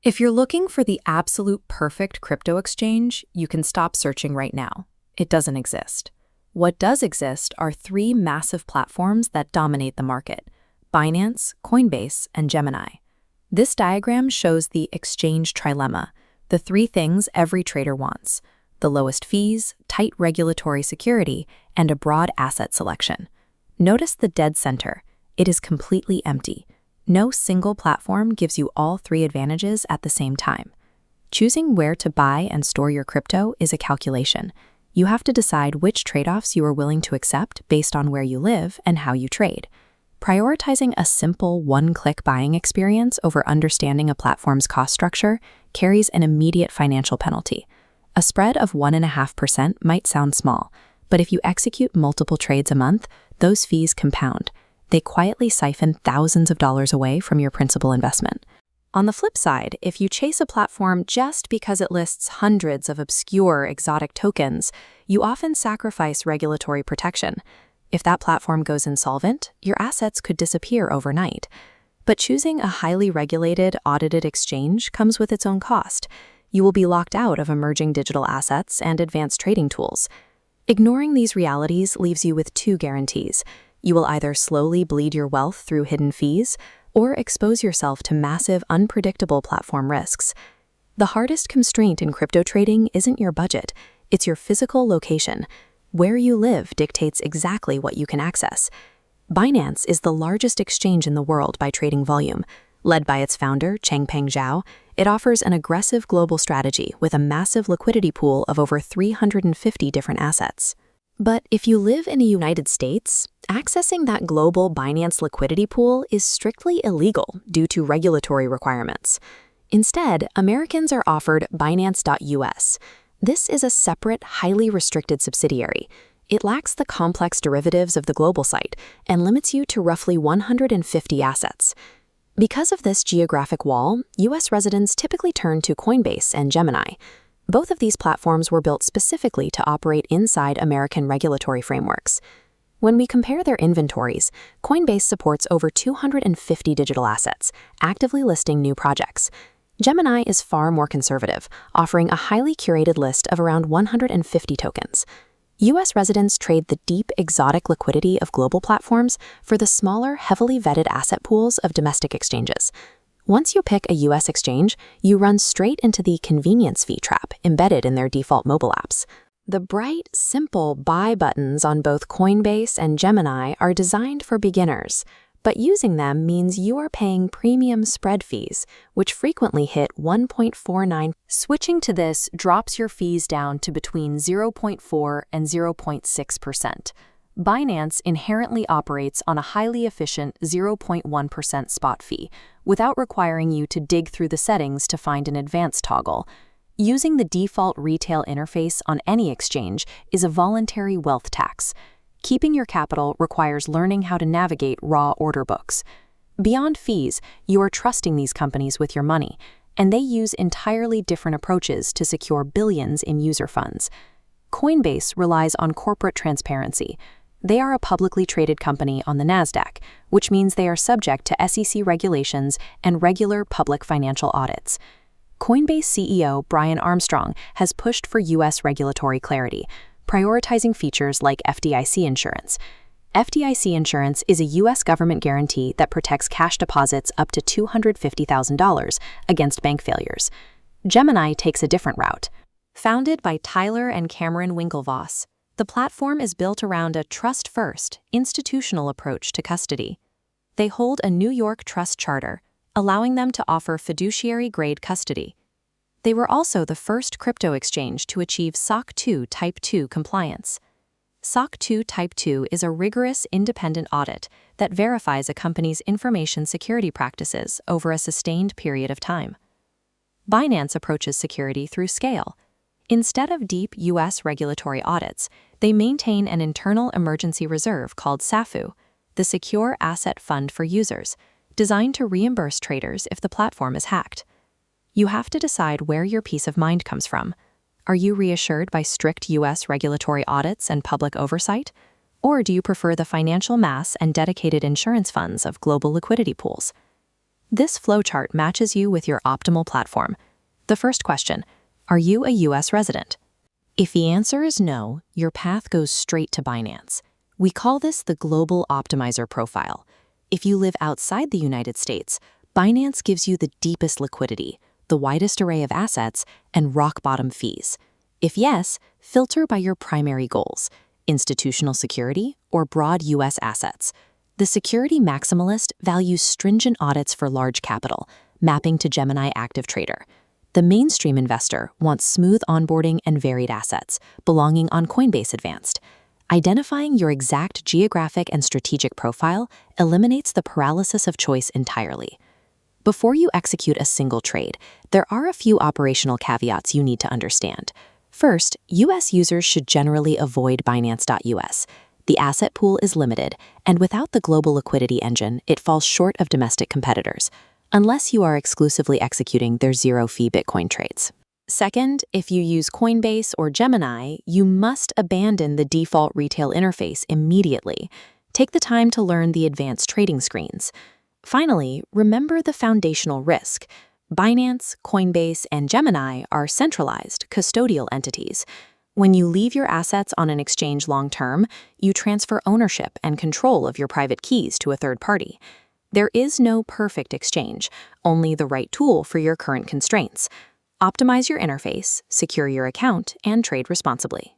If you're looking for the absolute perfect crypto exchange, you can stop searching right now. It doesn't exist. What does exist are three massive platforms that dominate the market: Binance, Coinbase, and Gemini. This diagram shows the exchange trilemma, the three things every trader wants: the lowest fees, tight regulatory security, and a broad asset selection. Notice the dead center. It is completely empty. No single platform gives you all three advantages at the same time. Choosing where to buy and store your crypto is a calculation. You have to decide which trade-offs you are willing to accept based on where you live and how you trade. Prioritizing a simple one-click buying experience over understanding a platform's cost structure carries an immediate financial penalty. A spread of 1.5% might sound small, but if you execute multiple trades a month, those fees compound. They quietly siphon thousands of dollars away from your principal investment. On the flip side, if you chase a platform just because it lists hundreds of obscure, exotic tokens, you often sacrifice regulatory protection. If that platform goes insolvent, your assets could disappear overnight. But choosing a highly regulated, audited exchange comes with its own cost. You will be locked out of emerging digital assets and advanced trading tools. Ignoring these realities leaves you with two guarantees. You will either slowly bleed your wealth through hidden fees, or expose yourself to massive, unpredictable platform risks. The hardest constraint in crypto trading isn't your budget, it's your physical location. Where you live dictates exactly what you can access. Binance is the largest exchange in the world by trading volume. Led by its founder, Changpeng Zhao, it offers an aggressive global strategy with a massive liquidity pool of over 350 different assets. But if you live in the United States, accessing that global Binance liquidity pool is strictly illegal due to regulatory requirements. Instead, Americans are offered Binance.US. This is a separate, highly restricted subsidiary. It lacks the complex derivatives of the global site and limits you to roughly 150 assets. Because of this geographic wall, U.S. residents typically turn to Coinbase and Gemini. Both of these platforms were built specifically to operate inside American regulatory frameworks. When we compare their inventories, Coinbase supports over 250 digital assets, actively listing new projects. Gemini is far more conservative, offering a highly curated list of around 150 tokens. U.S. residents trade the deep, exotic liquidity of global platforms for the smaller, heavily vetted asset pools of domestic exchanges. Once you pick a U.S. exchange, you run straight into the convenience fee trap embedded in their default mobile apps. The bright, simple buy buttons on both Coinbase and Gemini are designed for beginners, but using them means you are paying premium spread fees, which frequently hit 1.49. Switching to this drops your fees down to between 0.4 and 0.6%. Binance inherently operates on a highly efficient 0.1% spot fee, without requiring you to dig through the settings to find an advanced toggle. Using the default retail interface on any exchange is a voluntary wealth tax. Keeping your capital requires learning how to navigate raw order books. Beyond fees, you are trusting these companies with your money, and they use entirely different approaches to secure billions in user funds. Coinbase relies on corporate transparency. They are a publicly traded company on the NASDAQ, which means they are subject to SEC regulations and regular public financial audits. Coinbase CEO Brian Armstrong has pushed for U.S. regulatory clarity, prioritizing features like FDIC insurance. FDIC insurance is a U.S. government guarantee that protects cash deposits up to $250,000 against bank failures. Gemini takes a different route. Founded by Tyler and Cameron Winklevoss, the platform is built around a trust-first, institutional approach to custody. They hold a New York trust charter, allowing them to offer fiduciary-grade custody. They were also the first crypto exchange to achieve SOC 2 Type 2 compliance. SOC 2 Type 2 is a rigorous, independent audit that verifies a company's information security practices over a sustained period of time. Binance approaches security through scale. Instead of deep U.S. regulatory audits, they maintain an internal emergency reserve called SAFU, the Secure Asset Fund for Users, designed to reimburse traders if the platform is hacked. You have to decide where your peace of mind comes from. Are you reassured by strict U.S. regulatory audits and public oversight? Or do you prefer the financial mass and dedicated insurance funds of global liquidity pools? This flowchart matches you with your optimal platform. The first question, are you a U.S. resident? If the answer is no, your path goes straight to Binance. We call this the Global Optimizer Profile. If you live outside the United States, Binance gives you the deepest liquidity, the widest array of assets, and rock-bottom fees. If yes, filter by your primary goals, institutional security or broad U.S. assets. The security maximalist values stringent audits for large capital, mapping to Gemini Active Trader. The mainstream investor wants smooth onboarding and varied assets, belonging on Coinbase Advanced. Identifying your exact geographic and strategic profile eliminates the paralysis of choice entirely. Before you execute a single trade, there are a few operational caveats you need to understand. First, U.S. users should generally avoid Binance.us. The asset pool is limited, and without the global liquidity engine, it falls short of domestic competitors, unless you are exclusively executing their zero-fee Bitcoin trades. Second, if you use Coinbase or Gemini, you must abandon the default retail interface immediately. Take the time to learn the advanced trading screens. Finally, remember the foundational risk. Binance, Coinbase, and Gemini are centralized, custodial entities. When you leave your assets on an exchange long-term, you transfer ownership and control of your private keys to a third party. There is no perfect exchange, only the right tool for your current constraints. Optimize your interface, secure your account, and trade responsibly.